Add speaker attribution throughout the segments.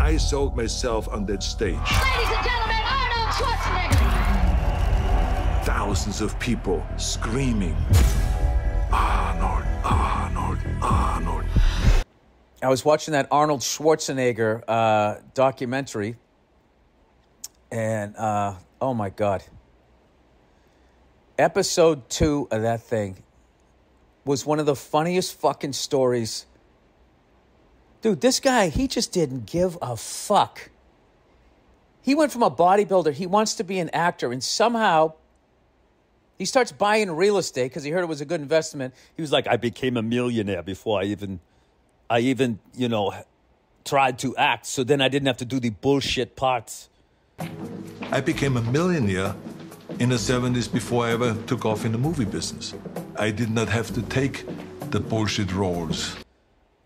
Speaker 1: I saw myself on that stage.
Speaker 2: Ladies and gentlemen, Arnold Schwarzenegger.
Speaker 1: Thousands of people screaming, Arnold, Arnold, Arnold.
Speaker 3: I was watching that Arnold Schwarzenegger documentary, and oh my God. Episode 2 of that thing was one of the funniest fucking stories. Dude, this guy, he just didn't give a fuck. He went from a bodybuilder, he wants to be an actor, and somehow he starts buying real estate because he heard it was a good investment. He was like, I became a millionaire before I even, tried to act. So then I didn't have to do the bullshit parts.
Speaker 1: I became a millionaire in the 70s before I ever took off in the movie business. I did not have to take the bullshit roles.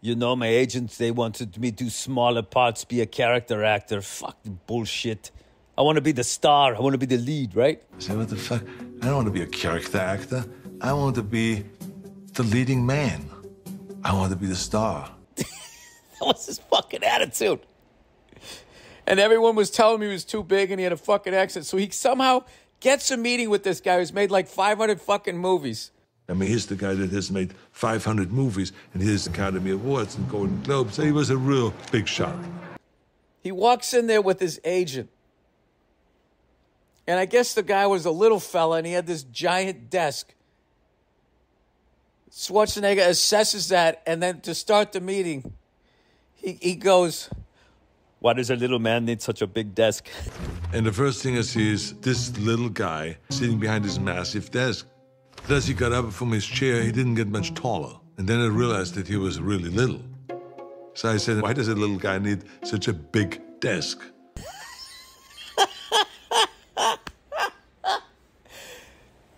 Speaker 3: My agents, they wanted me to do smaller parts, be a character actor. Fuck the bullshit. I want to be the star. I want to be the lead, right?
Speaker 1: I said, what the fuck? I don't want to be a character actor. I want to be the leading man. I want to be the star.
Speaker 3: That was his fucking attitude. And everyone was telling me he was too big and he had a fucking accent. So he somehow gets a meeting with this guy who's made like 500 fucking movies.
Speaker 1: I mean, he's the guy that has made 500 movies and he has Academy Awards and Golden Globes. So he was a real big shot.
Speaker 3: He walks in there with his agent. And I guess the guy was a little fella and he had this giant desk. Schwarzenegger assesses that, and then to start the meeting, he goes, why does a little man need such a big desk?
Speaker 1: And the first thing I see is this little guy sitting behind this massive desk. As he got up from his chair, he didn't get much taller. And then I realized that he was really little. So I said, why does a little guy need such a big desk?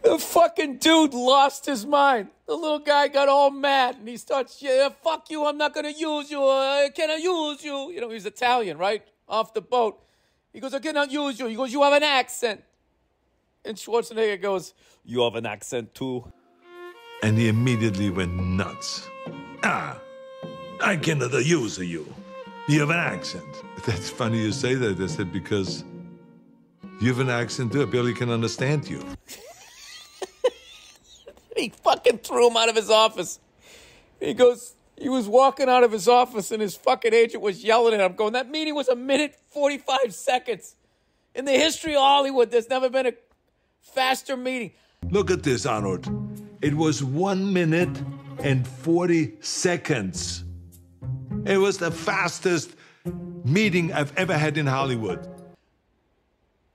Speaker 3: The fucking dude lost his mind. The little guy got all mad and he starts, yeah, fuck you, I'm not going to use you. Can I use you? He's Italian, right? Off the boat. He goes, I cannot use you. He goes, you have an accent. And Schwarzenegger goes, you have an accent too.
Speaker 1: And he immediately went nuts. I cannot use you. You have an accent. That's funny you say that. I said, because you have an accent too. I barely can understand you.
Speaker 3: He fucking threw him out of his office. He goes, he was walking out of his office and his fucking agent was yelling at him, going, that meeting was 1:45 seconds. In the history of Hollywood, there's never been a faster meeting.
Speaker 1: Look at this, Arnold. It was 1 minute and 40 seconds. It was the fastest meeting I've ever had in Hollywood.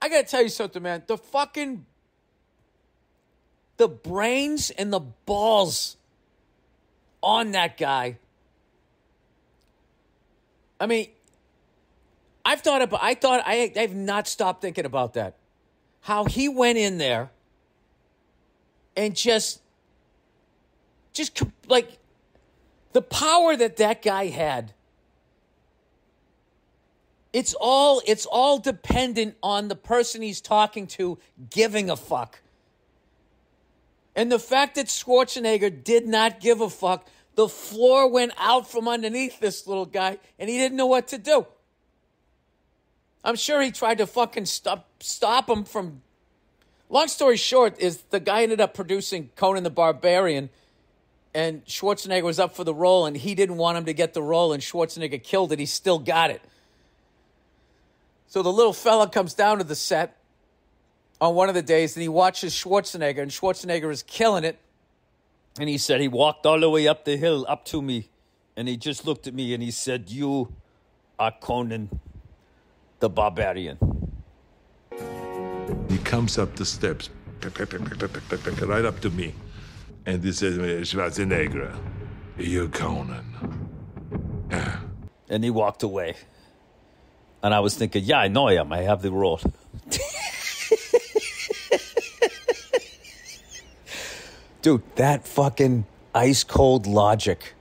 Speaker 3: I gotta tell you something, man. The brains and the balls on that guy. I mean, I've not stopped thinking about that. How he went in there and just like the power that guy had. It's all dependent on the person he's talking to giving a fuck. And the fact that Schwarzenegger did not give a fuck, the floor went out from underneath this little guy, and he didn't know what to do. I'm sure he tried to fucking stop him from... Long story short is the guy ended up producing Conan the Barbarian, and Schwarzenegger was up for the role, and he didn't want him to get the role, and Schwarzenegger killed it. He still got it. So the little fella comes down to the set on one of the days, and he watches Schwarzenegger, and Schwarzenegger is killing it. And he said he walked all the way up the hill, up to me, and he just looked at me, and he said, you are Conan the Barbarian.
Speaker 1: He comes up the steps, right up to me, and he says, Schwarzenegger, you're Conan. Yeah.
Speaker 3: And he walked away. And I was thinking, yeah, I know I am. I have the role. Dude, that fucking ice-cold logic.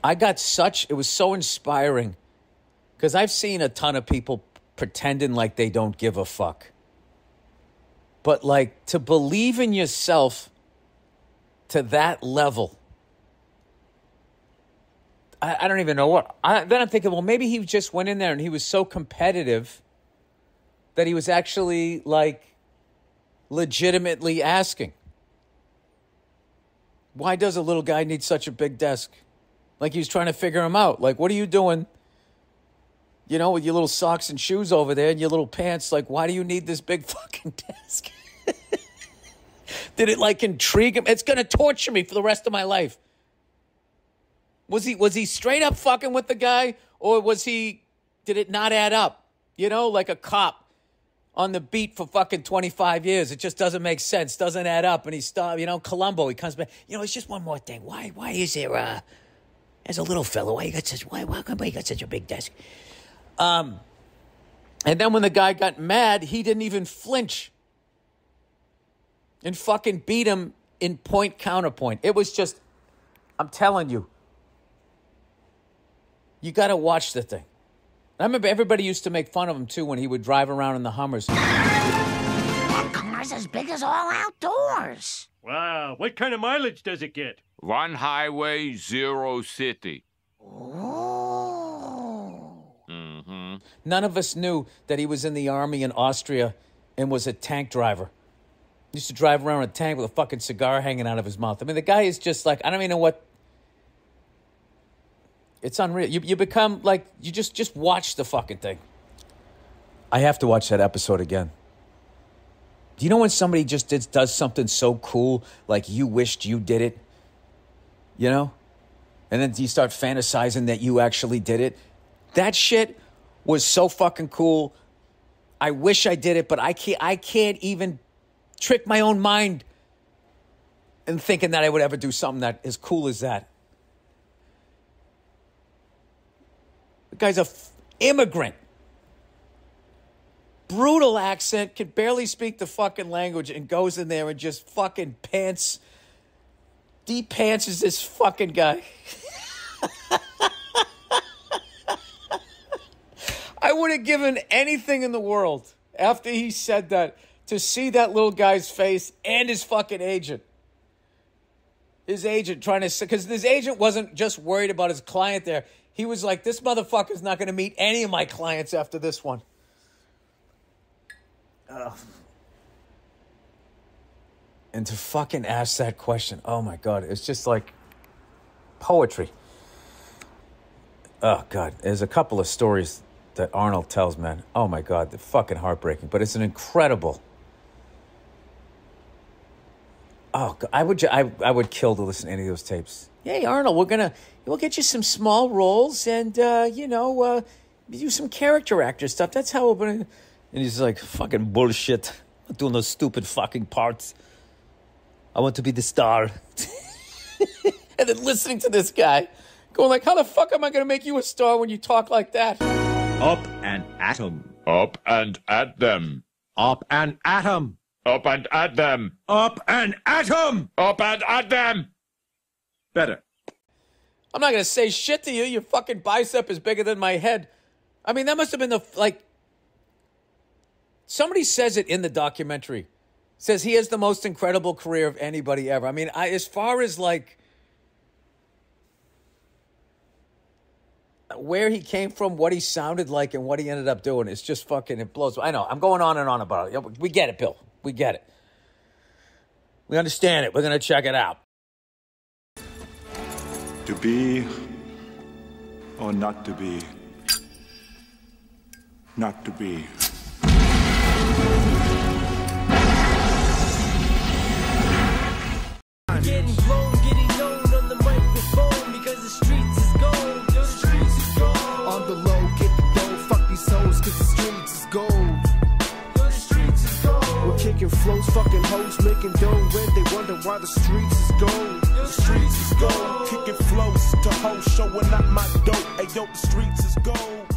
Speaker 3: It was so inspiring. Because I've seen a ton of people pretending like they don't give a fuck. But like, to believe in yourself to that level, I don't even know what. Then I'm thinking, well, maybe he just went in there and he was so competitive that he was actually, like, legitimately asking, why does a little guy need such a big desk? Like, he was trying to figure him out. Like, what are you doing, you know, with your little socks and shoes over there and your little pants? Like, why do you need this big fucking desk? Did it, like, intrigue him? It's going to torture me for the rest of my life. Was he straight up fucking with the guy, or did it not add up? You know, like a cop on the beat for fucking 25 years. It just doesn't make sense, doesn't add up. And he stopped, you know, Columbo, he comes back. You know, it's just one more thing. Why is there, as a little fellow, why come you got such a big desk? And then when the guy got mad, he didn't even flinch and fucking beat him in point counterpoint. It was just, I'm telling you, you got to watch the thing. I remember everybody used to make fun of him, too, when he would drive around in the Hummers.
Speaker 4: One car's as big as all outdoors.
Speaker 5: Wow, what kind of mileage does it get?
Speaker 6: 1 highway, 0 city.
Speaker 4: Oh.
Speaker 6: Mm-hmm.
Speaker 3: None of us knew that he was in the army in Austria and was a tank driver. He used to drive around in a tank with a fucking cigar hanging out of his mouth. I mean, the guy is just like, I don't even know what. It's unreal. You become like, you just watch the fucking thing. I have to watch that episode again. Do you know when somebody just does something so cool, like you wished you did it? You know? And then you start fantasizing that you actually did it. That shit was so fucking cool. I wish I did it, but I can't even trick my own mind in thinking that I would ever do something that as cool as that. The guy's a immigrant. Brutal accent, can barely speak the fucking language, and goes in there and just fucking de-pantses this fucking guy. I would have given anything in the world after he said that to see that little guy's face and his fucking agent. His agent trying to, because his agent wasn't just worried about his client there. He was like, this motherfucker's not going to meet any of my clients after this one. And to fucking ask that question, oh my God, it's just like poetry. Oh God, there's a couple of stories that Arnold tells, man. Oh my God, they're fucking heartbreaking, but it's an incredible. Oh, God, I would kill to listen to any of those tapes. Hey, Arnold, we'll get you some small roles and, do some character actor stuff. That's how we're going to. And he's like, fucking bullshit. I'm not doing those stupid fucking parts. I want to be the star. And then listening to this guy going like, how the fuck am I going to make you a star when you talk like that?
Speaker 7: Up and at 'em.
Speaker 6: Up and at them.
Speaker 7: Up and at 'em.
Speaker 6: Up and at them.
Speaker 7: Up and at 'em.
Speaker 6: Up and at them.
Speaker 7: Better.
Speaker 3: I'm not going to say shit to you. Your fucking bicep is bigger than my head. I mean, that must have been somebody says it in the documentary. Says he has the most incredible career of anybody ever. I mean, as far as like where he came from, what he sounded like, and what he ended up doing, it's just fucking, it blows. I know, I'm going on and on about it. We get it, Bill. We get it. We understand it. We're going to check it out.
Speaker 8: To be or not to be? Not to be.
Speaker 9: Getting blown, getting known on the microphone because the streets is gold. The streets is gold. On the low, get the dough, fuck these hoes, cause the streets is gold. The streets is gold. We're kicking flows, fucking hoes, making dough when they wonder why the streets is gold. The streets is gold.
Speaker 10: Kicking flows to hoes, showing up my dope. Ayo, the streets is gold.